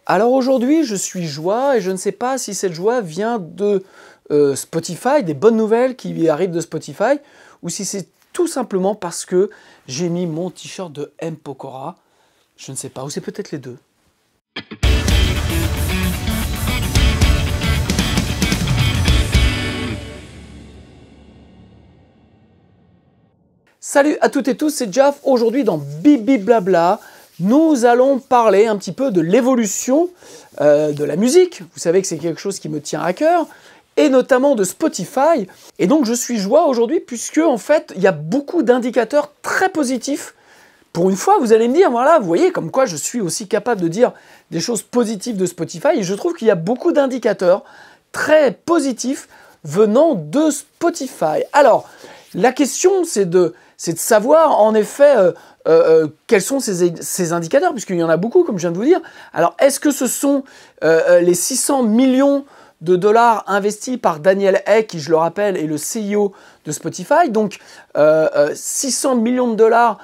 Alors aujourd'hui, je suis joie et je ne sais pas si cette joie vient de Spotify, des bonnes nouvelles qui arrivent de Spotify, ou si c'est tout simplement parce que j'ai mis mon t-shirt de M. Pokora. Je ne sais pas, ou c'est peut-être les deux. Salut à toutes et tous, c'est Jaf. Aujourd'hui dans Bibi Blabla, nous allons parler un petit peu de l'évolution de la musique. Vous savez que c'est quelque chose qui me tient à cœur, et notamment de Spotify. Et donc je suis joie aujourd'hui puisque en fait il y a beaucoup d'indicateurs très positifs. Pour une fois, vous allez me dire, voilà, vous voyez comme quoi je suis aussi capable de dire des choses positives de Spotify. Et je trouve qu'il y a beaucoup d'indicateurs très positifs venant de Spotify. Alors, la question c'est de savoir en effet quels sont ces indicateurs, puisqu'il y en a beaucoup, comme je viens de vous dire. Alors, est-ce que ce sont les 600 millions de dollars investis par Daniel Ek, qui, je le rappelle, est le CEO de Spotify. Donc, 600 millions de dollars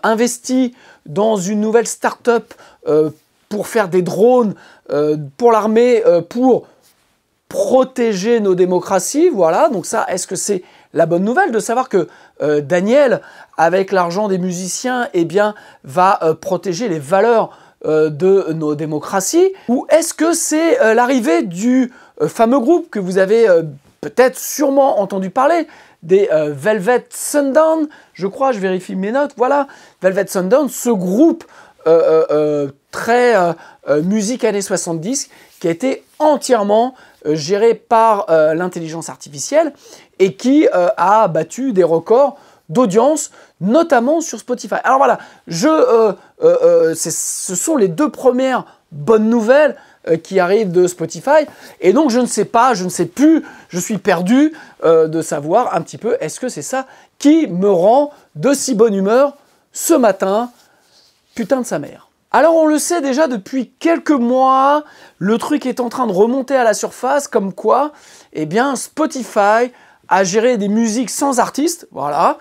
investis dans une nouvelle start-up pour faire des drones pour l'armée, pour protéger nos démocraties. Voilà, donc ça, est-ce que c'est la bonne nouvelle de savoir que Daniel, avec l'argent des musiciens, eh bien, va protéger les valeurs de nos démocraties? Ou est-ce que c'est l'arrivée du fameux groupe que vous avez peut-être sûrement entendu parler, des Velvet Sundown, je crois, je vérifie mes notes, voilà, Velvet Sundown, ce groupe très musique années 70 qui a été entièrement géré par l'intelligence artificielle et qui a battu des records d'audience, notamment sur Spotify. Alors voilà, ce sont les deux premières bonnes nouvelles qui arrivent de Spotify, et donc je ne sais pas, je ne sais plus, je suis perdu de savoir un petit peu, est-ce que c'est ça qui me rend de si bonne humeur ce matin? Putain de sa mère. Alors on le sait déjà depuis quelques mois, le truc est en train de remonter à la surface, comme quoi, eh bien, Spotify a géré des musiques sans artistes, voilà,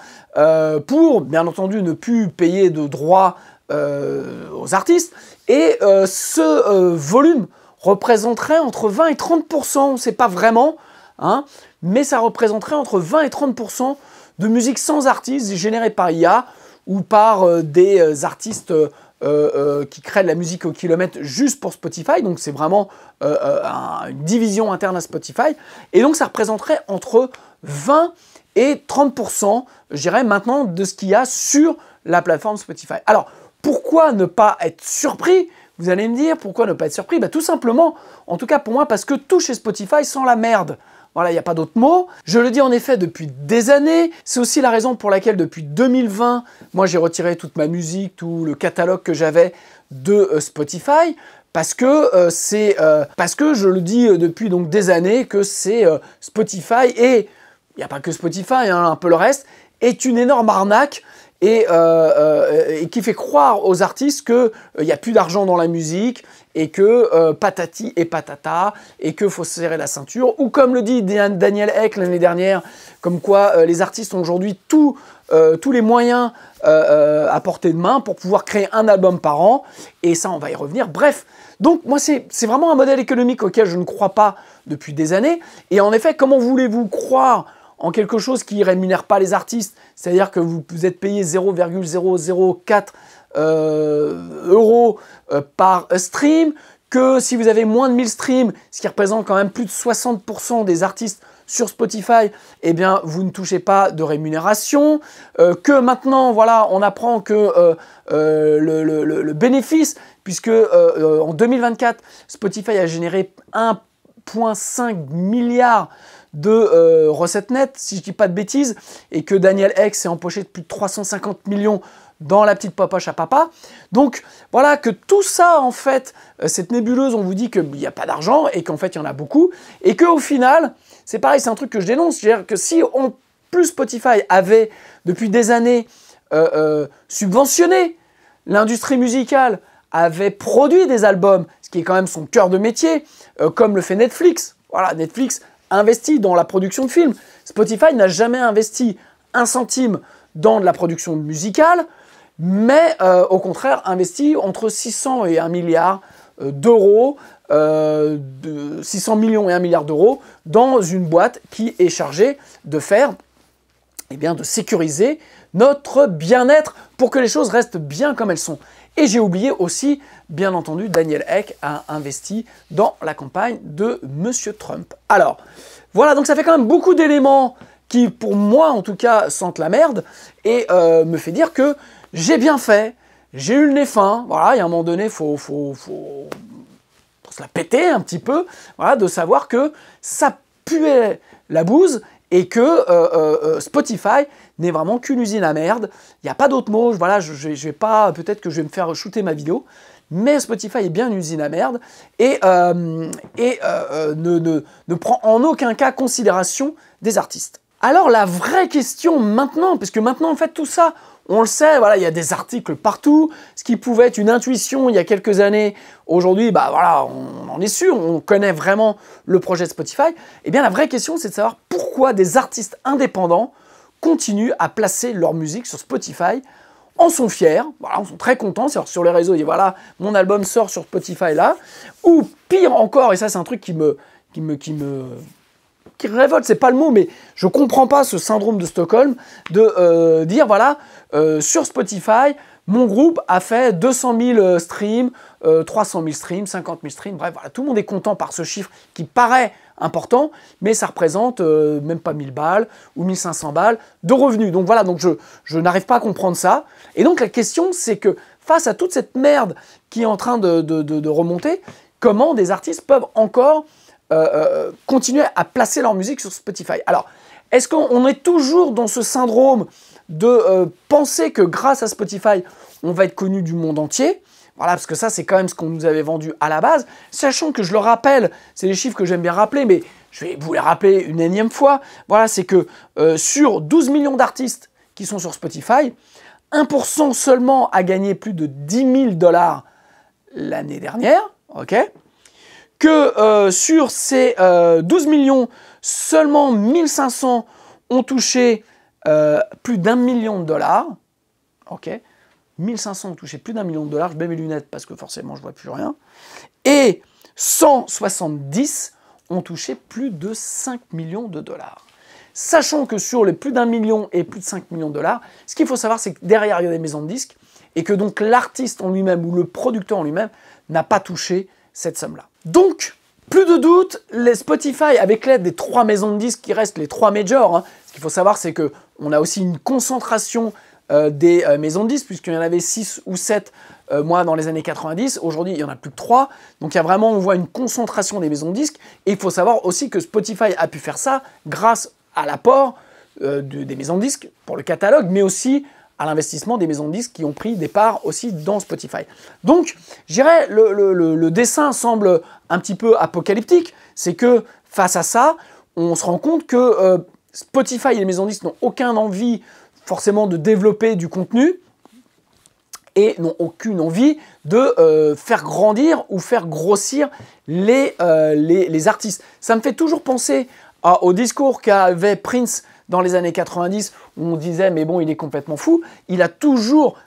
pour, bien entendu, ne plus payer de droits aux artistes, et ce volume représenterait entre 20 et 30%, on ne sait pas vraiment, hein, mais ça représenterait entre 20 et 30% de musique sans artistes générée par IA ou par des artistes qui créent de la musique au kilomètre juste pour Spotify, donc c'est vraiment une division interne à Spotify, et donc ça représenterait entre 20 et 30%, je dirais maintenant, de ce qu'il y a sur la plateforme Spotify. Alors, pourquoi ne pas être surpris? Vous allez me dire, pourquoi ne pas être surpris? Tout simplement, en tout cas pour moi, parce que tout chez Spotify sent la merde. Voilà, il n'y a pas d'autre mot. Je le dis en effet depuis des années. C'est aussi la raison pour laquelle depuis 2020, moi j'ai retiré toute ma musique, tout le catalogue que j'avais de Spotify. Parce que je le dis depuis donc des années que c'est Spotify, et il n'y a pas que Spotify, hein, un peu le reste, est une énorme arnaque. Et qui fait croire aux artistes qu'il n'y a plus d'argent dans la musique et que patati et patata et qu'il faut se serrer la ceinture. Ou comme le dit Daniel Ek l'année dernière, comme quoi les artistes ont aujourd'hui tous les moyens à portée de main pour pouvoir créer un album par an. Et ça, on va y revenir. Bref, donc moi, c'est vraiment un modèle économique auquel je ne crois pas depuis des années. Et en effet, comment voulez-vous croire en quelque chose qui ne rémunère pas les artistes, c'est-à-dire que vous êtes payé 0,004 euros par stream, que si vous avez moins de 1000 streams, ce qui représente quand même plus de 60% des artistes sur Spotify, eh bien, vous ne touchez pas de rémunération, que maintenant, voilà, on apprend que le bénéfice, puisque en 2024, Spotify a généré 1,5 milliard de recettes nettes, si je ne dis pas de bêtises, et que Daniel Ek s'est empoché de plus de 350 millions dans la petite poche à papa. Donc voilà, que tout ça, en fait, cette nébuleuse, on vous dit qu'il n'y a pas d'argent et qu'en fait il y en a beaucoup, et qu'au final, c'est pareil, c'est un truc que je dénonce, c'est-à-dire que si plus Spotify avait depuis des années subventionné l'industrie musicale, avait produit des albums, ce qui est quand même son cœur de métier, comme le fait Netflix. Voilà, Netflix investi dans la production de films. Spotify n'a jamais investi un centime dans de la production musicale, mais au contraire investit entre 600 et 1 milliard d'euros, 600 millions et 1 milliard d'euros dans une boîte qui est chargée de faire, eh bien, de sécuriser notre bien-être pour que les choses restent bien comme elles sont. Et j'ai oublié aussi, bien entendu, Daniel Ek a investi dans la campagne de Monsieur Trump. Alors, voilà, donc ça fait quand même beaucoup d'éléments qui, pour moi en tout cas, sentent la merde et me fait dire que j'ai bien fait, j'ai eu le nez fin, voilà, il y a un moment donné, faut se la péter un petit peu, voilà, de savoir que ça puait la bouse et que Spotify n'est vraiment qu'une usine à merde. Il n'y a pas d'autre mot, voilà, je vais pas, peut-être que je vais me faire shooter ma vidéo, mais Spotify est bien une usine à merde et ne prend en aucun cas considération des artistes. Alors la vraie question maintenant, parce que maintenant en fait tout ça, on le sait, voilà, il y a des articles partout, ce qui pouvait être une intuition il y a quelques années, aujourd'hui, bah voilà, on en est sûr, on connaît vraiment le projet de Spotify. Eh bien la vraie question, c'est de savoir pourquoi des artistes indépendants continuent à placer leur musique sur Spotify, en sont fiers, voilà, on sont très contents, sur les réseaux, ils disent voilà, mon album sort sur Spotify là, ou pire encore, et ça c'est un truc qui révolte, c'est pas le mot, mais je comprends pas ce syndrome de Stockholm de dire voilà, sur Spotify, mon groupe a fait 200 000 streams, 300 000 streams, 50 000 streams, bref, voilà, tout le monde est content par ce chiffre qui paraît important, mais ça représente même pas 1000 balles ou 1500 balles de revenus. Donc voilà, donc je n'arrive pas à comprendre ça. Et donc la question, c'est que face à toute cette merde qui est en train de remonter, comment des artistes peuvent encore continuer à placer leur musique sur Spotify? Alors, est-ce qu'on est toujours dans ce syndrome de penser que grâce à Spotify, on va être connu du monde entier? Voilà, parce que ça, c'est quand même ce qu'on nous avait vendu à la base, sachant que je le rappelle, c'est des chiffres que j'aime bien rappeler, mais je vais vous les rappeler une énième fois. Voilà, c'est que sur 12 millions d'artistes qui sont sur Spotify, 1% seulement a gagné plus de 10 000 $ l'année dernière, ok? Que sur ces 12 millions, seulement 1500 ont touché plus d'1 million de dollars, ok? 1500 ont touché plus d'1 million de dollars, je mets mes lunettes parce que forcément je vois plus rien, et 170 ont touché plus de 5 millions de dollars. Sachant que sur les plus d'1 million et plus de 5 millions de dollars, ce qu'il faut savoir, c'est que derrière, il y a des maisons de disques, et que donc l'artiste en lui-même, ou le producteur en lui-même, n'a pas touché cette somme-là. Donc, plus de doute, les Spotify, avec l'aide des 3 maisons de disques qui restent les 3 majors, hein, ce qu'il faut savoir, c'est qu'on a aussi une concentration des maisons de disques, puisqu'il y en avait 6 ou 7 moi dans les années 90, aujourd'hui il n'y en a plus que 3, donc il y a vraiment, on voit une concentration des maisons de disques, et il faut savoir aussi que Spotify a pu faire ça grâce à l'apport des maisons de disques pour le catalogue, mais aussi à l'investissement des maisons de disques qui ont pris des parts aussi dans Spotify. Donc, je dirais, le dessin semble un petit peu apocalyptique, c'est que face à ça, on se rend compte que Spotify et les maisons de disques n'ont aucune envie forcément de développer du contenu et n'ont aucune envie de faire grandir ou faire grossir les artistes. Ça me fait toujours penser au discours qu'avait Prince dans les années 90, où on disait mais bon, il est complètement fou. Il a toujours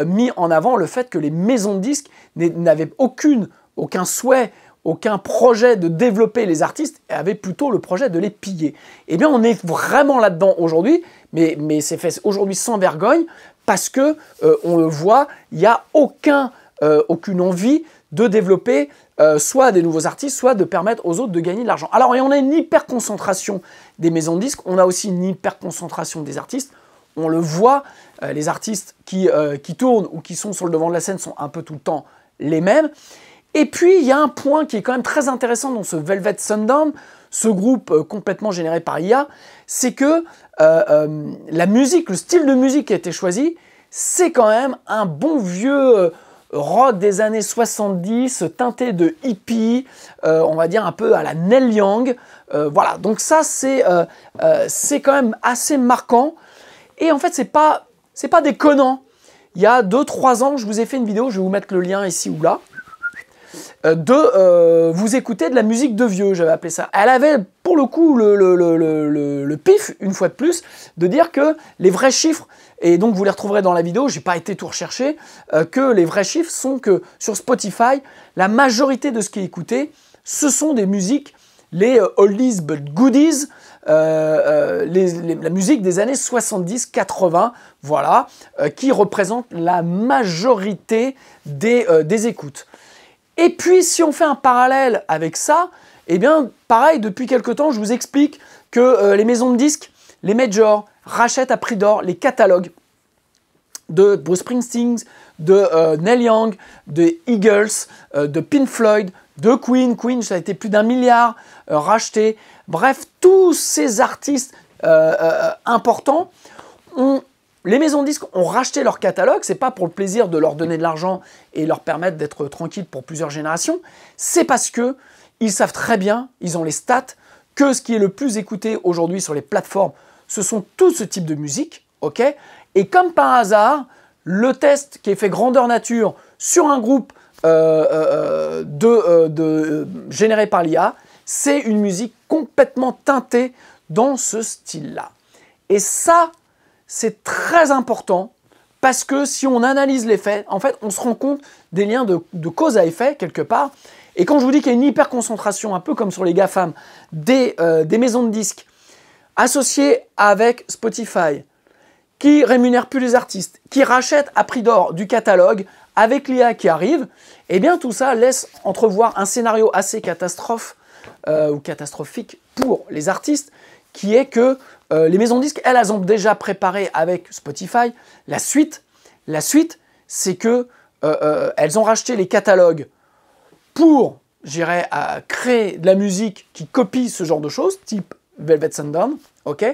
mis en avant le fait que les maisons de disques n'avaient aucun souhait, aucun projet de développer les artistes, et avaient plutôt le projet de les piller. Eh bien, on est vraiment là-dedans aujourd'hui, mais c'est fait aujourd'hui sans vergogne, parce que on le voit, il n'y a aucune envie de développer soit des nouveaux artistes, soit de permettre aux autres de gagner de l'argent. Alors, et on a une hyper-concentration des maisons de disques, on a aussi une hyper-concentration des artistes. On le voit, les artistes qui tournent ou qui sont sur le devant de la scène sont un peu tout le temps les mêmes. Et puis, il y a un point qui est quand même très intéressant dans ce Velvet Sundown, ce groupe complètement généré par IA, c'est que la musique, le style de musique qui a été choisi, c'est quand même un bon vieux rock des années 70, teinté de hippie, on va dire un peu à la Neil Young. Voilà, donc ça c'est quand même assez marquant. Et en fait, c'est pas déconnant. Il y a 2-3 ans, je vous ai fait une vidéo, je vais vous mettre le lien ici ou là, vous écoutez de la musique de vieux, j'avais appelé ça. Elle avait pour le coup le pif, une fois de plus, de dire que les vrais chiffres et donc vous les retrouverez dans la vidéo, j'ai pas été tout rechercher, que les vrais chiffres sont que sur Spotify, la majorité de ce qui est écouté, ce sont des musiques, les oldies but goodies, la musique des années 70-80, voilà, qui représente la majorité des écoutes. Et puis, si on fait un parallèle avec ça, eh bien, pareil, depuis quelque temps, je vous explique que les maisons de disques, les majors, rachètent à prix d'or les catalogues de Bruce Springsteen, de Neil Young, de Eagles, de Pink Floyd, de Queen. Queen, ça a été plus d'1 milliard racheté. Bref, tous ces artistes importants, les maisons de disques ont racheté leur catalogue. C'est pas pour le plaisir de leur donner de l'argent et leur permettre d'être tranquilles pour plusieurs générations. C'est parce que ils savent très bien, ils ont les stats, que ce qui est le plus écouté aujourd'hui sur les plateformes, ce sont tout ce type de musique, ok? Et comme par hasard, le test qui est fait grandeur nature sur un groupe généré par l'IA, c'est une musique complètement teintée dans ce style-là. Et ça, c'est très important parce que si on analyse les faits, en fait, on se rend compte des liens de cause à effet quelque part. Et quand je vous dis qu'il y a une hyper-concentration, un peu comme sur les GAFAM, des maisons de disques associées avec Spotify, qui rémunèrent plus les artistes, qui rachètent à prix d'or du catalogue, avec l'IA qui arrive, eh bien tout ça laisse entrevoir un scénario assez ou catastrophique pour les artistes, qui est que les maisons de disques, elles ont déjà préparé avec Spotify la suite. La suite, c'est que elles ont racheté les catalogues pour, j'irais, créer de la musique qui copie ce genre de choses, type Velvet Sundown, ok,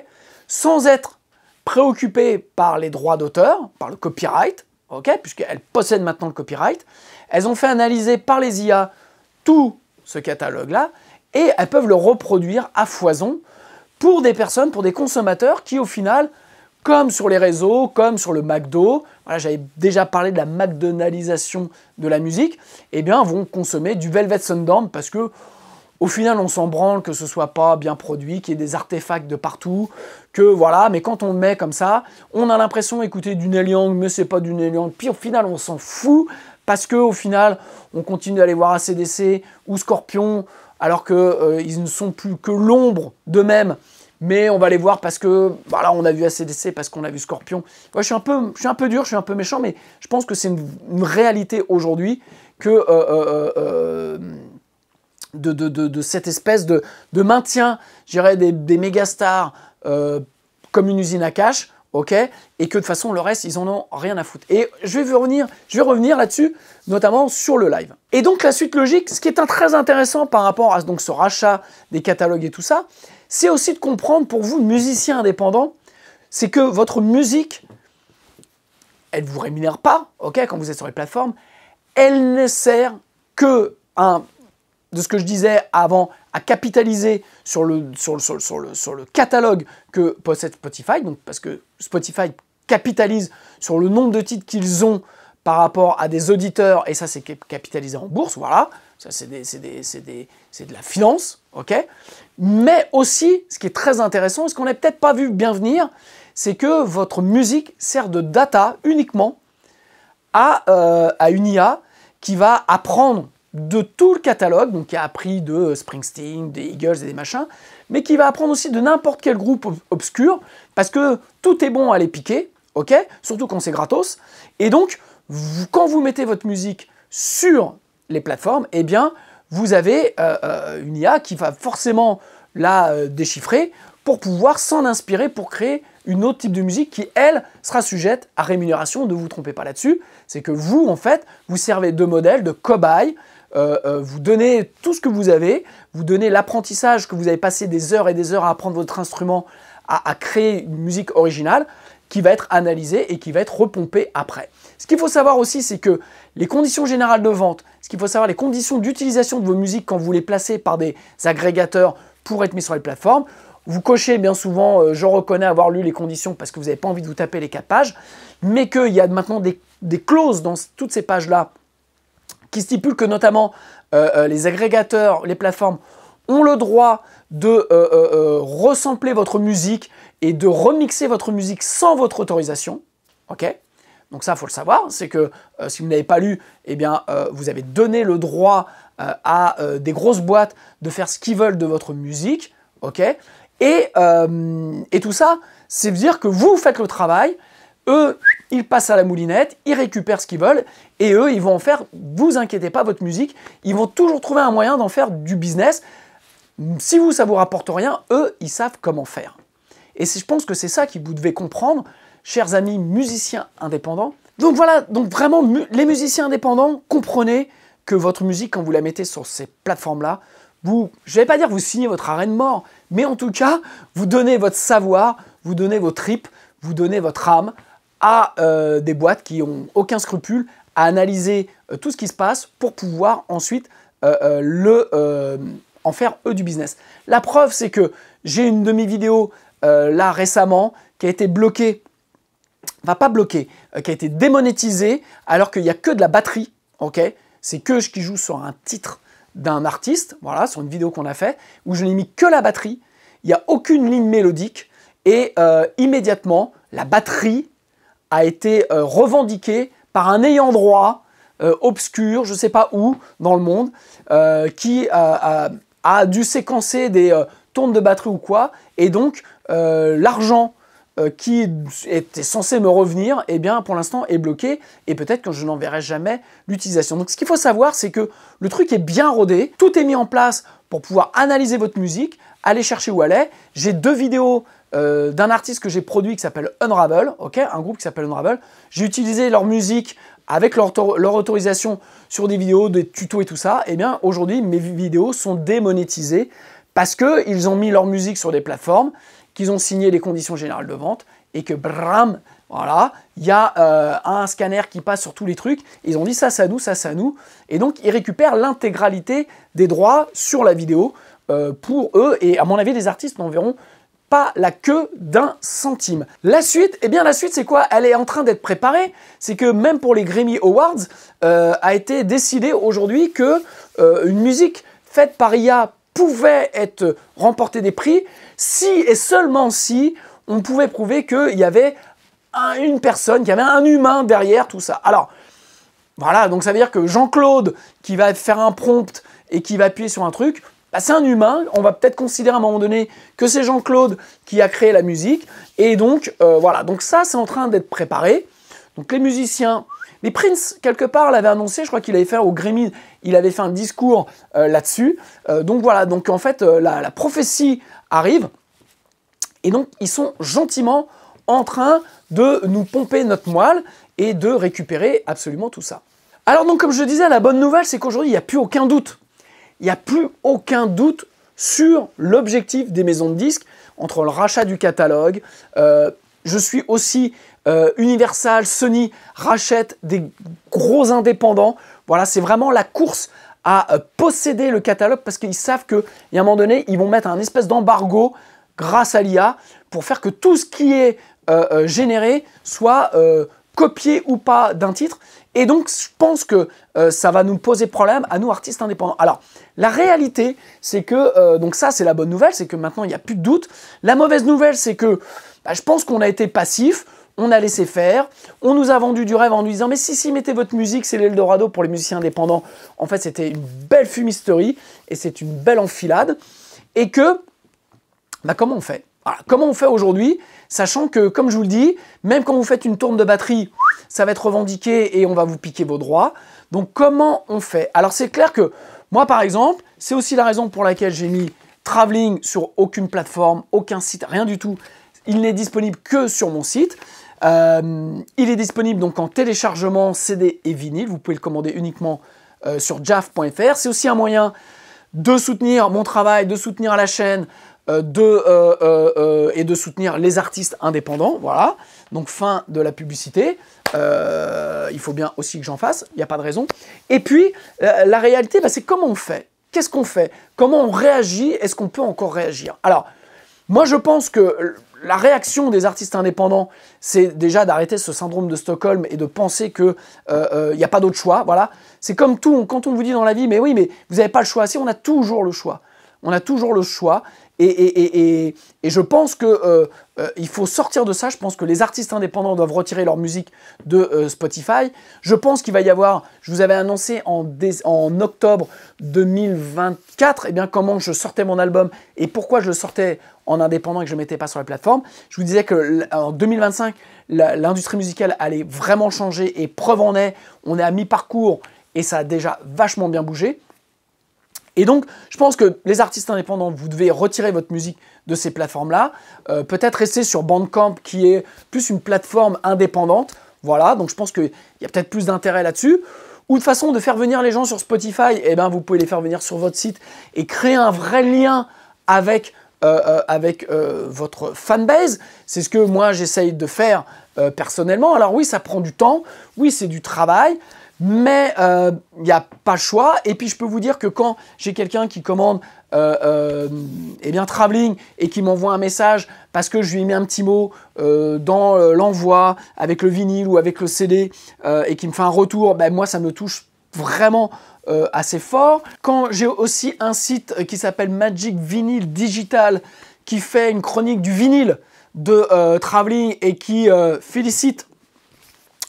sans être préoccupées par les droits d'auteur, par le copyright, ok, puisqu'elles possèdent maintenant le copyright. Elles ont fait analyser par les IA tout ce catalogue-là et elles peuvent le reproduire à foison pour des personnes, pour des consommateurs qui, au final, comme sur les réseaux, comme sur le McDo, voilà, j'avais déjà parlé de la McDonaldisation de la musique, eh bien, vont consommer du Velvet Sundown parce que, au final, on s'en branle que ce soit pas bien produit, qu'il y ait des artefacts de partout, que voilà, mais quand on le met comme ça, on a l'impression d'écouter du Neil Young, mais c'est pas du Neil Young, puis au final, on s'en fout parce que, au final, on continue d'aller voir AC/DC ou Scorpion, alors qu'ils ne sont plus que l'ombre d'eux-mêmes. Mais on va les voir parce que, voilà, on a vu AC/DC, parce qu'on a vu Scorpion. Ouais, je suis un peu dur, je suis un peu méchant, mais je pense que c'est une réalité aujourd'hui que de cette espèce de maintien, je dirais, des méga stars comme une usine à cash, ok, et que de toute façon, le reste, ils en ont rien à foutre. Et je vais revenir là-dessus, notamment sur le live. Et donc, la suite logique, ce qui est très intéressant par rapport à donc, ce rachat des catalogues et tout ça, c'est aussi de comprendre pour vous, musiciens indépendants, c'est que votre musique, elle ne vous rémunère pas, ok, quand vous êtes sur les plateformes, elle ne sert que, de ce que je disais avant, à capitaliser sur le catalogue que possède Spotify, donc parce que Spotify capitalise sur le nombre de titres qu'ils ont par rapport à des auditeurs, et ça c'est capitalisé en bourse, voilà, ça c'est de la finance, ok. Mais aussi, ce qui est très intéressant, ce qu'on n'a peut-être pas vu bien venir, c'est que votre musique sert de data uniquement à une IA qui va apprendre de tout le catalogue, donc qui a appris de Springsteen, des Eagles et des machins, mais qui va apprendre aussi de n'importe quel groupe obscur, parce que tout est bon à les piquer, ok, surtout quand c'est gratos, et donc, quand vous mettez votre musique sur les plateformes, eh bien, vous avez une IA qui va forcément la déchiffrer pour pouvoir s'en inspirer pour créer une autre type de musique qui, elle, sera sujette à rémunération. Ne vous trompez pas là-dessus. C'est que vous, en fait, vous servez de modèle, de cobaye, vous donnez tout ce que vous avez, vous donnez l'apprentissage que vous avez passé des heures et des heures à apprendre votre instrument, à créer une musique originale qui va être analysée et qui va être repompée après. Ce qu'il faut savoir aussi, c'est que les conditions générales de vente, ce qu'il faut savoir, les conditions d'utilisation de vos musiques quand vous les placez par des agrégateurs pour être mis sur les plateformes, vous cochez bien souvent, je reconnais avoir lu les conditions parce que vous n'avez pas envie de vous taper les 4 pages, mais qu'il y a maintenant des clauses dans toutes ces pages-là qui stipulent que notamment les agrégateurs, les plateformes ont le droit de resampler votre musique et de remixer votre musique sans votre autorisation, ok? Donc ça, il faut le savoir, c'est que si vous n'avez pas lu, eh bien, vous avez donné le droit à des grosses boîtes de faire ce qu'ils veulent de votre musique, ok? Et tout ça, c'est dire que vous faites le travail, eux, ils passent à la moulinette, ils récupèrent ce qu'ils veulent, et eux, ils vont en faire, vous inquiétez pas, votre musique, ils vont toujours trouver un moyen d'en faire du business. Si vous, ça vous rapporte rien, eux, ils savent comment faire. Et je pense que c'est ça que vous devez comprendre, chers amis musiciens indépendants. Donc voilà, donc vraiment, les musiciens indépendants, comprenez que votre musique, quand vous la mettez sur ces plateformes-là, je ne vais pas dire vous signez votre arrêt de mort, mais en tout cas, vous donnez votre savoir, vous donnez vos tripes, vous donnez votre âme à des boîtes qui n'ont aucun scrupule à analyser tout ce qui se passe pour pouvoir ensuite en faire eux du business. La preuve, c'est que j'ai une de mes vidéos là récemment qui a été bloquée, enfin pas bloquée, qui a été démonétisée alors qu'il n'y a que de la batterie, ok? C'est que qui joue sur un titre d'un artiste, voilà, sur une vidéo qu'on a fait, où je n'ai mis que la batterie, il n'y a aucune ligne mélodique, et immédiatement, la batterie a été revendiquée par un ayant droit obscur, je ne sais pas où, dans le monde, qui a dû séquencer des tournes de batterie ou quoi, et donc l'argent qui était censé me revenir, eh bien pour l'instant est bloqué, et peut-être que je n'en verrai jamais l'utilisation. Donc ce qu'il faut savoir, c'est que le truc est bien rodé, tout est mis en place pour pouvoir analyser votre musique, aller chercher où elle est. J'ai 2 vidéos d'un artiste que j'ai produit qui s'appelle Unravel, ok, un groupe qui s'appelle Unravel. J'ai utilisé leur musique avec leur autorisation sur des vidéos, des tutos et tout ça. Et bien aujourd'hui, mes vidéos sont démonétisées parce qu'ils ont mis leur musique sur des plateformes, qu'ils ont signé les conditions générales de vente et que bram, voilà, il y a un scanner qui passe sur tous les trucs. Ils ont dit ça, c'est à nous, ça, c'est à nous. Et donc, ils récupèrent l'intégralité des droits sur la vidéo pour eux. Et à mon avis, les artistes n'en verront pas la queue d'un centime. La suite, eh bien la suite, c'est quoi? Elle est en train d'être préparée. C'est que même pour les Grammy Awards, a été décidé aujourd'hui que une musique faite par IA pouvait être remporter des prix si et seulement si on pouvait prouver qu'il y avait une personne, qu'il y avait un humain derrière tout ça. Alors, voilà, donc ça veut dire que Jean-Claude qui va faire un prompt et qui va appuyer sur un truc, bah, c'est un humain, on va peut-être considérer à un moment donné que c'est Jean-Claude qui a créé la musique, et donc voilà, donc ça c'est en train d'être préparé. Donc les musiciens, mais Prince, quelque part, l'avait annoncé, je crois qu'il avait fait au Grammy, il avait fait un discours là-dessus. Donc voilà, donc en fait, la prophétie arrive, et donc ils sont gentiment en train de nous pomper notre moelle et de récupérer absolument tout ça. Alors donc, comme je disais, la bonne nouvelle, c'est qu'aujourd'hui, il n'y a plus aucun doute. Il n'y a plus aucun doute sur l'objectif des maisons de disques, entre le rachat du catalogue. Je suis aussi Universal, Sony rachètent des gros indépendants. Voilà, c'est vraiment la course à posséder le catalogue parce qu'ils savent qu'à un moment donné, ils vont mettre un espèce d'embargo grâce à l'IA pour faire que tout ce qui est généré soit copié ou pas d'un titre. Et donc, je pense que ça va nous poser problème à nous, artistes indépendants. Alors, la réalité, c'est que, donc ça, c'est la bonne nouvelle, c'est que maintenant, il n'y a plus de doute. La mauvaise nouvelle, c'est que je pense qu'on a été passif, on a laissé faire, on nous a vendu du rêve en nous disant « Mais si, mettez votre musique, c'est l'Eldorado pour les musiciens indépendants. » En fait, c'était une belle fumisterie et c'est une belle enfilade. Et que, comment on fait? Voilà, comment on fait aujourd'hui, sachant que, comme je vous le dis, même quand vous faites une tourne de batterie, ça va être revendiqué et on va vous piquer vos droits. Donc, comment on fait? Alors, c'est clair que moi, par exemple, c'est aussi la raison pour laquelle j'ai mis Traveling sur aucune plateforme, aucun site, rien du tout. Il n'est disponible que sur mon site. Il est disponible donc en téléchargement CD et vinyle. Vous pouvez le commander uniquement sur jaf.fr. C'est aussi un moyen de soutenir mon travail, de soutenir la chaîne, et de soutenir les artistes indépendants. Voilà, donc fin de la publicité. Il faut bien aussi que j'en fasse, il n'y a pas de raison. Et puis, la réalité, c'est comment on fait? Qu'est-ce qu'on fait? Comment on réagit? Est-ce qu'on peut encore réagir? Alors, moi, je pense que la réaction des artistes indépendants, c'est déjà d'arrêter ce syndrome de Stockholm et de penser qu'il n'y a pas d'autre choix. Voilà. C'est comme tout, quand on vous dit dans la vie, mais oui, mais vous n'avez pas le choix. Si, on a toujours le choix. on a toujours le choix. Et je pense que il faut sortir de ça. Je pense que les artistes indépendants doivent retirer leur musique de Spotify. Je pense qu'il va y avoir, je vous avais annoncé en octobre 2024, comment je sortais mon album et pourquoi je le sortais en indépendant et que je ne mettais pas sur la plateforme. Je vous disais qu'en 2025, l'industrie musicale allait vraiment changer et preuve en est, on est à mi-parcours et ça a déjà vachement bien bougé. Et donc, je pense que les artistes indépendants, vous devez retirer votre musique de ces plateformes-là. Peut-être rester sur Bandcamp, qui est plus une plateforme indépendante. Voilà, donc je pense qu'il y a peut-être plus d'intérêt là-dessus. Ou de façon de faire venir les gens sur Spotify, vous pouvez les faire venir sur votre site et créer un vrai lien avec votre fanbase. C'est ce que moi, j'essaye de faire personnellement. Alors oui, ça prend du temps. Oui, c'est du travail. Mais il n'y a pas le choix. Et puis je peux vous dire que quand j'ai quelqu'un qui commande Traveling et qui m'envoie un message parce que je lui ai mis un petit mot dans l'envoi avec le vinyle ou avec le CD et qui me fait un retour, moi ça me touche vraiment assez fort. Quand j'ai aussi un site qui s'appelle Magic Vinyl Digital qui fait une chronique du vinyle de Traveling et qui félicite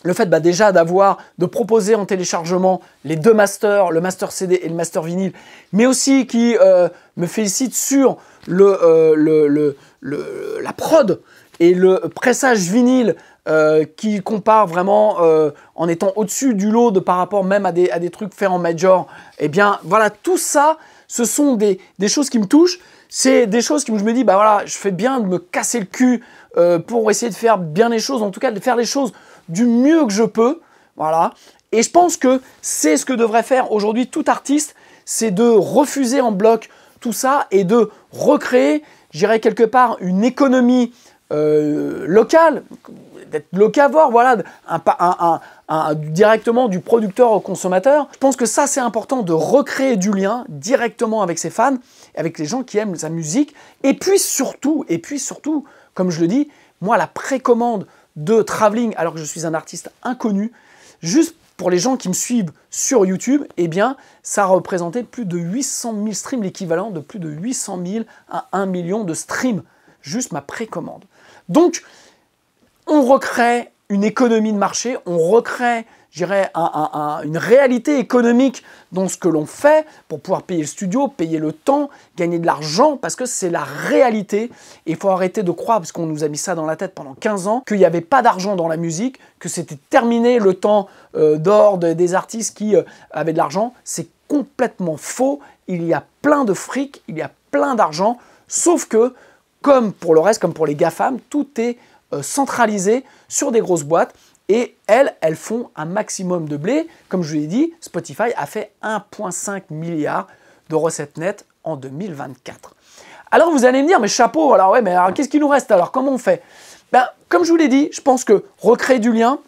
le fait déjà de proposer en téléchargement les deux masters, le master CD et le master vinyle, mais aussi qui me félicite sur la prod et le pressage vinyle qui compare vraiment en étant au-dessus du lot par rapport même à des trucs faits en major. Voilà, tout ça, ce sont des choses qui me touchent. C'est des choses où je me dis, je fais bien de me casser le cul pour essayer de faire bien les choses, en tout cas de faire les choses du mieux que je peux, voilà. Et je pense que c'est ce que devrait faire aujourd'hui tout artiste, c'est de refuser en bloc tout ça et de recréer, je dirais quelque part, une économie locale, d'être locavore, voilà, directement du producteur au consommateur. Je pense que ça, c'est important de recréer du lien directement avec ses fans, avec les gens qui aiment sa musique. Et puis surtout, comme je le dis, moi, la précommande de Traveling, alors que je suis un artiste inconnu, juste pour les gens qui me suivent sur YouTube, ça représentait plus de 800 000 streams, l'équivalent de plus de 800 000 à 1 million de streams, juste ma précommande. Donc, on recrée une économie de marché, on recrée, je dirais, une réalité économique dans ce que l'on fait pour pouvoir payer le studio, payer le temps, gagner de l'argent, parce que c'est la réalité. Et il faut arrêter de croire, parce qu'on nous a mis ça dans la tête pendant 15 ans, qu'il n'y avait pas d'argent dans la musique, que c'était terminé le temps d'or des artistes qui avaient de l'argent. C'est complètement faux. Il y a plein de fric, il y a plein d'argent, sauf que, comme pour le reste, comme pour les GAFAM, tout est centralisé sur des grosses boîtes. Et elles font un maximum de blé. Comme je vous l'ai dit, Spotify a fait 1,5 milliard de recettes nettes en 2024. Alors vous allez me dire, mais chapeau, alors qu'est-ce qu'il nous reste alors? Comment on fait? Comme je vous l'ai dit, je pense que recréer du lien,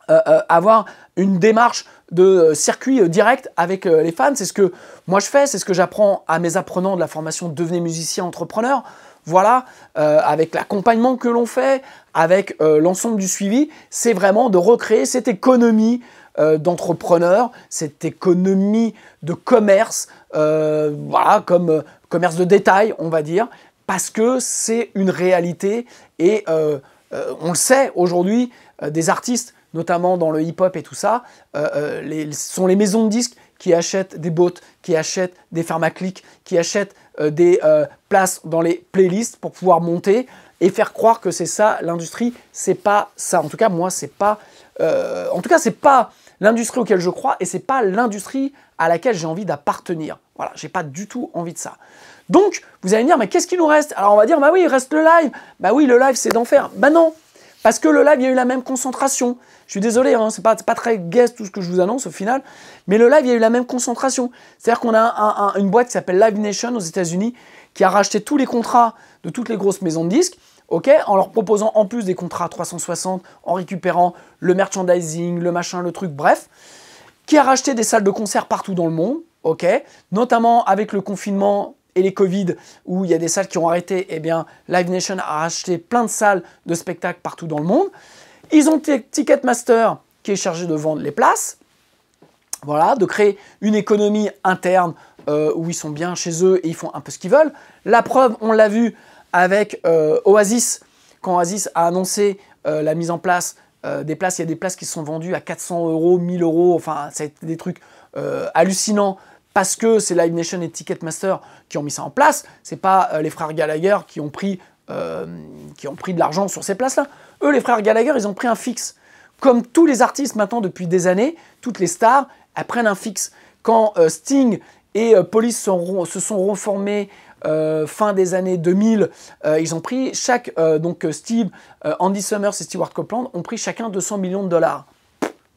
avoir une démarche de circuit direct avec les fans, c'est ce que moi je fais, c'est ce que j'apprends à mes apprenants de la formation Devenez musicien entrepreneur. Voilà, avec l'accompagnement que l'on fait, avec l'ensemble du suivi, c'est vraiment de recréer cette économie d'entrepreneurs, cette économie de commerce, voilà, comme commerce de détail, on va dire, parce que c'est une réalité et on le sait aujourd'hui, des artistes, notamment dans le hip-hop et tout ça, sont les maisons de disques qui achètent des bots, qui achètent des pharmaclics, qui achètent des places dans les playlists pour pouvoir monter et faire croire que c'est ça l'industrie. C'est pas ça. En tout cas, moi, c'est pas. C'est pas l'industrie auquel je crois et c'est pas l'industrie à laquelle j'ai envie d'appartenir. Voilà, j'ai pas du tout envie de ça. Donc, vous allez me dire, mais qu'est-ce qui nous reste? Alors, on va dire, oui, il reste le live. Oui, le live, c'est d'enfer. Non, parce que le live, il y a eu la même concentration. Je suis désolé, c'est pas très guest tout ce que je vous annonce au final, mais le live, il y a eu la même concentration. C'est-à-dire qu'on a une boîte qui s'appelle Live Nation aux États-Unis qui a racheté tous les contrats de toutes les grosses maisons de disques, en leur proposant en plus des contrats 360, en récupérant le merchandising, le machin, le truc, bref, qui a racheté des salles de concert partout dans le monde, notamment avec le confinement et les Covid, où il y a des salles qui ont arrêté, Live Nation a racheté plein de salles de spectacles partout dans le monde. Ils ont Ticketmaster qui est chargé de vendre les places, voilà, de créer une économie interne où ils sont bien chez eux et ils font un peu ce qu'ils veulent. La preuve, on l'a vu avec Oasis, quand Oasis a annoncé la mise en place des places. Il y a des places qui sont vendues à 400 €, 1000 €, enfin, c'est des trucs hallucinants parce que c'est Live Nation et Ticketmaster qui ont mis ça en place. C'est pas les frères Gallagher qui ont pris de l'argent sur ces places-là. Eux, les frères Gallagher, ils ont pris un fixe. Comme tous les artistes maintenant depuis des années, toutes les stars, elles prennent un fixe. Quand Sting et Police se sont reformés fin des années 2000, ils ont pris donc Steve, Andy Summers et Stewart Copeland ont pris chacun 200 millions de dollars.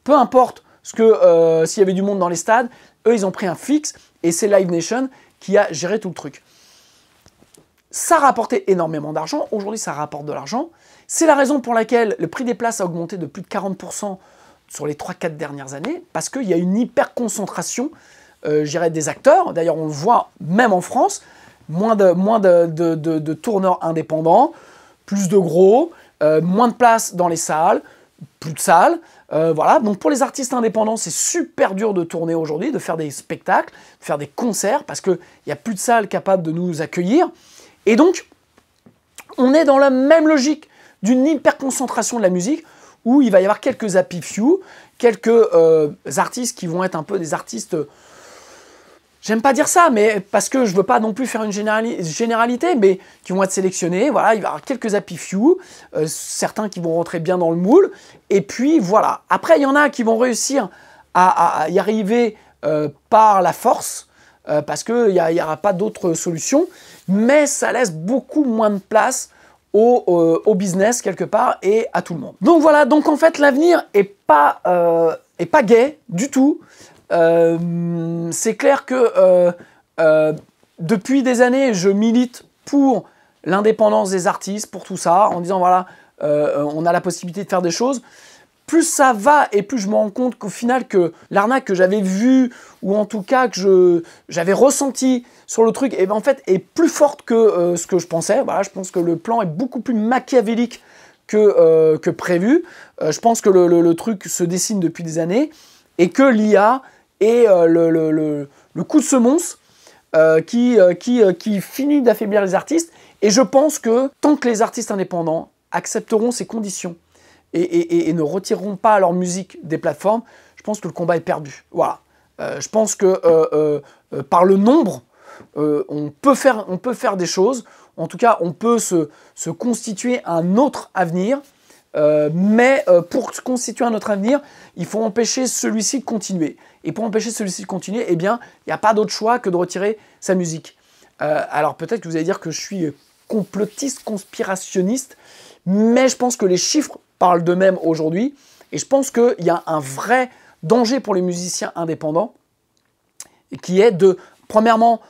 Peu importe s'il y avait du monde dans les stades, eux ils ont pris un fixe et c'est Live Nation qui a géré tout le truc. Ça rapportait énormément d'argent. Aujourd'hui, ça rapporte de l'argent. C'est la raison pour laquelle le prix des places a augmenté de plus de 40% sur les 3-4 dernières années, parce qu'il y a une hyper concentration des acteurs. D'ailleurs, on le voit même en France, moins de tourneurs indépendants, plus de gros, moins de places dans les salles, plus de salles. Voilà. Donc pour les artistes indépendants, c'est super dur de tourner aujourd'hui, de faire des spectacles, de faire des concerts, parce qu'il n'y a plus de salles capables de nous accueillir. Et donc, on est dans la même logique d'une hyper concentration de la musique, où il va y avoir quelques happy few, quelques artistes qui vont être un peu des artistes... J'aime pas dire ça, mais parce que je veux pas non plus faire une généralité, mais qui vont être sélectionnés. Voilà, il va y avoir quelques happy few, certains qui vont rentrer bien dans le moule. Et puis voilà. Après, il y en a qui vont réussir à y arriver par la force, parce qu'il n'y aura pas d'autre solution. Mais ça laisse beaucoup moins de place au business quelque part et à tout le monde. Donc voilà, donc en fait l'avenir est pas gai du tout. C'est clair que depuis des années, je milite pour l'indépendance des artistes, pour tout ça, en disant voilà, on a la possibilité de faire des choses. Plus ça va et plus je me rends compte qu'au final, que l'arnaque que j'avais vue, ou en tout cas que j'avais ressenti sur le truc, et ben en fait, est plus forte que ce que je pensais. Voilà, je pense que le plan est beaucoup plus machiavélique que prévu. Je pense que le truc se dessine depuis des années et que l'IA est le coup de semonce qui finit d'affaiblir les artistes. Et je pense que tant que les artistes indépendants accepteront ces conditions et ne retireront pas leur musique des plateformes, je pense que le combat est perdu. Voilà. Je pense que par le nombre, on peut faire des choses. En tout cas, on peut se constituer un autre avenir. Mais pour constituer un autre avenir, il faut empêcher celui-ci de continuer. Et pour empêcher celui-ci de continuer, eh bien, il n'y a pas d'autre choix que de retirer sa musique. Alors peut-être que vous allez dire que je suis complotiste, conspirationniste, mais je pense que les chiffres parlent d'eux-mêmes aujourd'hui. Et je pense qu'il y a un vrai danger pour les musiciens indépendants, qui est de, premièrement,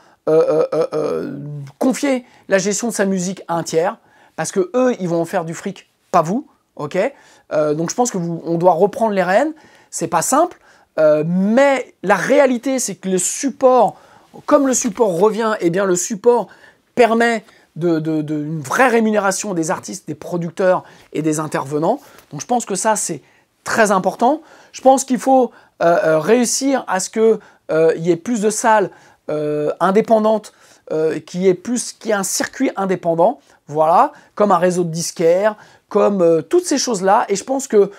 confier la gestion de sa musique à un tiers, parce que eux, ils vont en faire du fric, pas vous. Okay, donc je pense qu'on doit reprendre les rênes. C'est pas simple, mais la réalité, c'est que le support, comme le support revient, eh bien le support permet une vraie rémunération des artistes, des producteurs et des intervenants. Donc je pense que ça, c'est très important. Je pense qu'il faut réussir à ce qu'il y ait plus de salles indépendantes, qu'il y ait un circuit indépendant, voilà, comme un réseau de disquaires, comme toutes ces choses-là. Et je pense que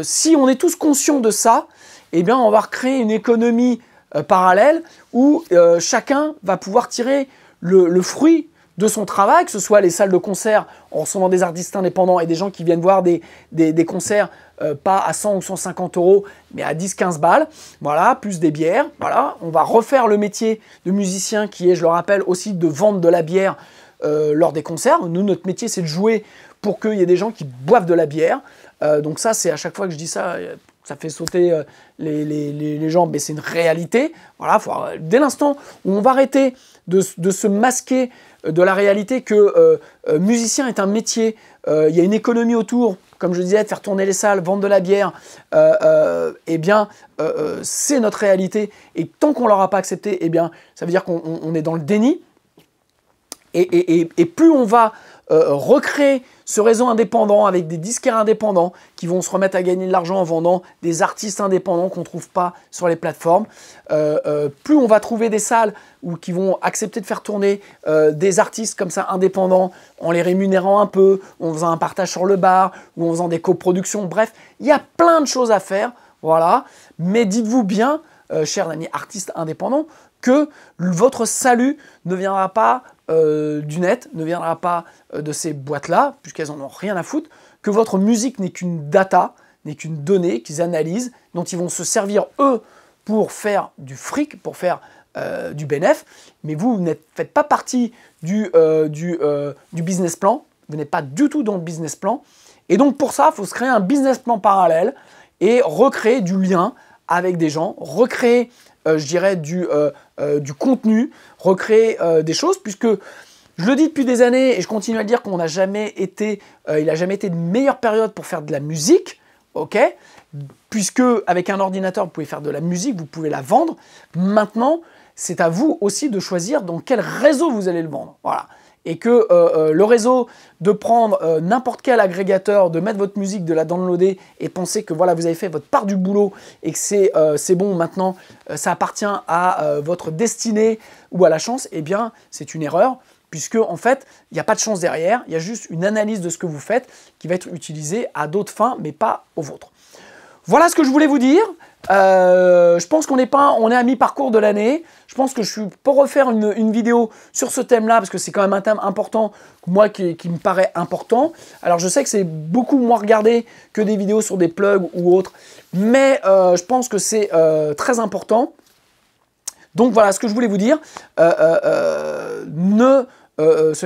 si on est tous conscients de ça, eh bien, on va recréer une économie parallèle où chacun va pouvoir tirer le fruit de son travail, que ce soit les salles de concert en recevant des artistes indépendants et des gens qui viennent voir des concerts pas à 100 ou 150 €, mais à 10-15 balles, voilà, plus des bières. Voilà. On va refaire le métier de musicien qui est, je le rappelle, aussi de vendre de la bière lors des concerts. Nous, notre métier, c'est de jouer pour qu'il y ait des gens qui boivent de la bière. Donc ça, c'est à chaque fois que je dis ça, ça fait sauter les gens, mais c'est une réalité. Voilà, dès l'instant où on va arrêter de se masquer de la réalité que musicien est un métier, il y a une économie autour, comme je disais, de faire tourner les salles, vendre de la bière, eh bien, c'est notre réalité. Et tant qu'on ne l'aura pas accepté, eh bien, ça veut dire qu'on est dans le déni. Et plus on va recréer ce réseau indépendant avec des disquaires indépendants qui vont se remettre à gagner de l'argent en vendant des artistes indépendants qu'on ne trouve pas sur les plateformes, plus on va trouver des salles qui vont accepter de faire tourner des artistes comme ça indépendants en les rémunérant un peu, en faisant un partage sur le bar ou en faisant des coproductions. Bref, il y a plein de choses à faire. Voilà. Mais dites-vous bien, chers amis artistes indépendants, que votre salut ne viendra pas du net, ne viendra pas de ces boîtes-là, puisqu'elles n'en ont rien à foutre, que votre musique n'est qu'une data, n'est qu'une donnée qu'ils analysent, dont ils vont se servir, eux, pour faire du fric, pour faire du bénéf, mais vous ne faites pas partie du business plan, vous n'êtes pas du tout dans le business plan, et donc pour ça, il faut se créer un business plan parallèle et recréer du lien avec des gens, recréer je dirais, du contenu, recréer des choses, puisque je le dis depuis des années et je continue à le dire qu'on n'a jamais été, il n'a jamais été de meilleure période pour faire de la musique, ok? Puisque avec un ordinateur, vous pouvez faire de la musique, vous pouvez la vendre. Maintenant, c'est à vous aussi de choisir dans quel réseau vous allez le vendre. Voilà. Et que le réseau, de prendre n'importe quel agrégateur, de mettre votre musique, de la downloader et penser que voilà, vous avez fait votre part du boulot et que c'est bon, maintenant, ça appartient à votre destinée ou à la chance, eh bien, c'est une erreur, puisque en fait, il n'y a pas de chance derrière, il y a juste une analyse de ce que vous faites qui va être utilisée à d'autres fins, mais pas aux vôtres. Voilà ce que je voulais vous dire. Je pense on est à mi-parcours de l'année. Je pense que je suis pour refaire une vidéo sur ce thème-là, parce que c'est quand même un thème important, moi, qui me paraît important. Alors, je sais que c'est beaucoup moins regardé que des vidéos sur des plugs ou autres, mais je pense que c'est très important. Donc, voilà ce que je voulais vous dire. Ce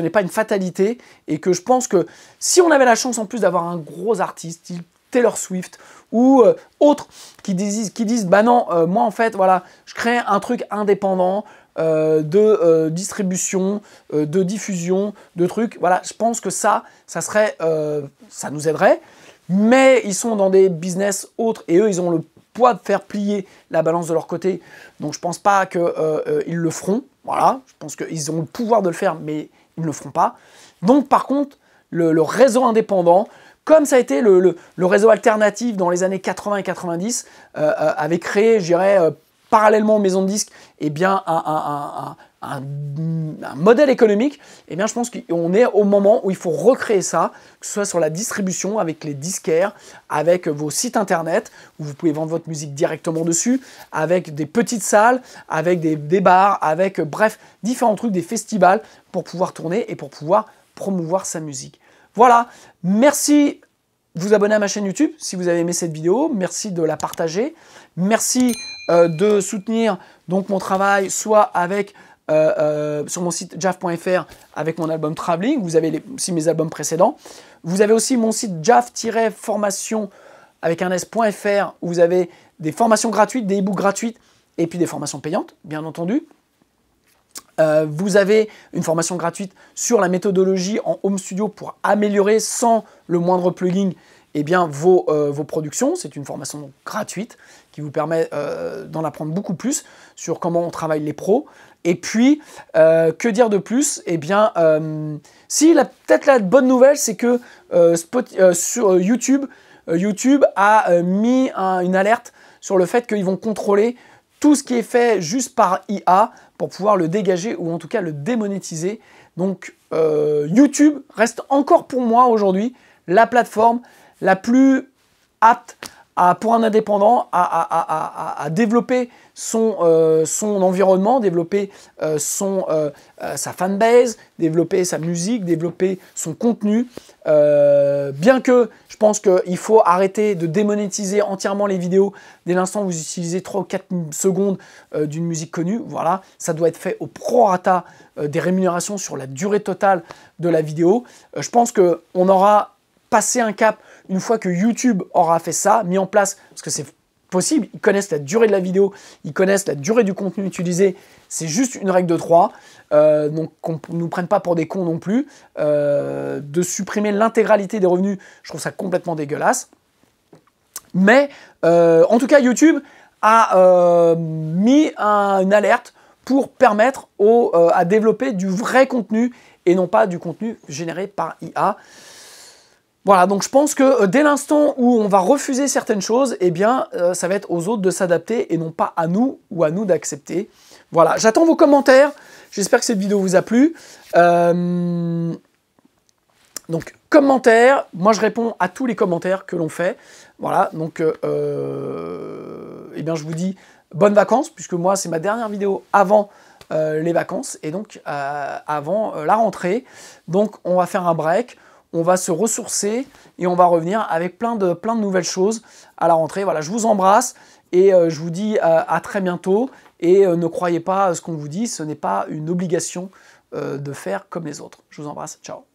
n'est pas une fatalité, et que je pense que si on avait la chance en plus d'avoir un gros artiste, type Taylor Swift ou autres qui disent bah non, moi en fait voilà, je crée un truc indépendant de distribution, de diffusion, de trucs, voilà, je pense que ça serait, ça nous aiderait, mais ils sont dans des business autres et eux ils ont le poids de faire plier la balance de leur côté, donc je pense pas qu'ils le feront, voilà, je pense qu'ils ont le pouvoir de le faire mais ils ne le feront pas. Donc par contre le réseau indépendant, comme ça a été le réseau alternatif dans les années 80 et 90, avait créé, je dirais, parallèlement aux maisons de disques, eh bien, un modèle économique, eh bien, je pense qu'on est au moment où il faut recréer ça, que ce soit sur la distribution, avec les disquaires, avec vos sites internet, où vous pouvez vendre votre musique directement dessus, avec des petites salles, avec des bars, avec, bref, différents trucs, des festivals, pour pouvoir tourner et pour pouvoir promouvoir sa musique. Voilà, merci de vous abonner à ma chaîne YouTube si vous avez aimé cette vidéo, merci de la partager, merci de soutenir donc mon travail soit avec sur mon site jaff.fr avec mon album Traveling, vous avez aussi mes albums précédents, vous avez aussi mon site jaff-formation avec un s.fr où vous avez des formations gratuites, des e-books gratuites et puis des formations payantes, bien entendu. Vous avez une formation gratuite sur la méthodologie en home studio pour améliorer sans le moindre plugin eh bien, vos productions. C'est une formation gratuite qui vous permet d'en apprendre beaucoup plus sur comment on travaille les pros. Et puis, que dire de plus? Eh bien, si peut-être la bonne nouvelle, c'est que sur YouTube, YouTube a mis une alerte sur le fait qu'ils vont contrôler tout ce qui est fait juste par IA pour pouvoir le dégager ou en tout cas le démonétiser. Donc YouTube reste encore pour moi aujourd'hui la plateforme la plus apte pour un indépendant à développer son environnement, développer sa fanbase, développer sa musique, développer son contenu. Bien que je pense qu'il faut arrêter de démonétiser entièrement les vidéos dès l'instant où vous utilisez 3 ou 4 secondes d'une musique connue. Voilà, ça doit être fait au prorata des rémunérations sur la durée totale de la vidéo. Je pense qu'on aura passé un cap une fois que YouTube aura fait ça, mis en place, parce que c'est possible, ils connaissent la durée de la vidéo, ils connaissent la durée du contenu utilisé, c'est juste une règle de 3, donc qu'on ne nous prenne pas pour des cons non plus, de supprimer l'intégralité des revenus, je trouve ça complètement dégueulasse. Mais en tout cas, YouTube a mis une alerte pour permettre à développer du vrai contenu et non pas du contenu généré par IA. Voilà, donc je pense que dès l'instant où on va refuser certaines choses, eh bien, ça va être aux autres de s'adapter et non pas à nous ou à nous d'accepter. Voilà, j'attends vos commentaires. J'espère que cette vidéo vous a plu. Donc, commentaires. Moi, je réponds à tous les commentaires que l'on fait. Voilà, donc, eh bien, je vous dis bonnes vacances, puisque moi, c'est ma dernière vidéo avant les vacances et donc avant la rentrée. Donc, on va faire un break. On va se ressourcer et on va revenir avec plein de nouvelles choses à la rentrée. Voilà, je vous embrasse et je vous dis à très bientôt. Et ne croyez pas à ce qu'on vous dit, ce n'est pas une obligation de faire comme les autres. Je vous embrasse, ciao.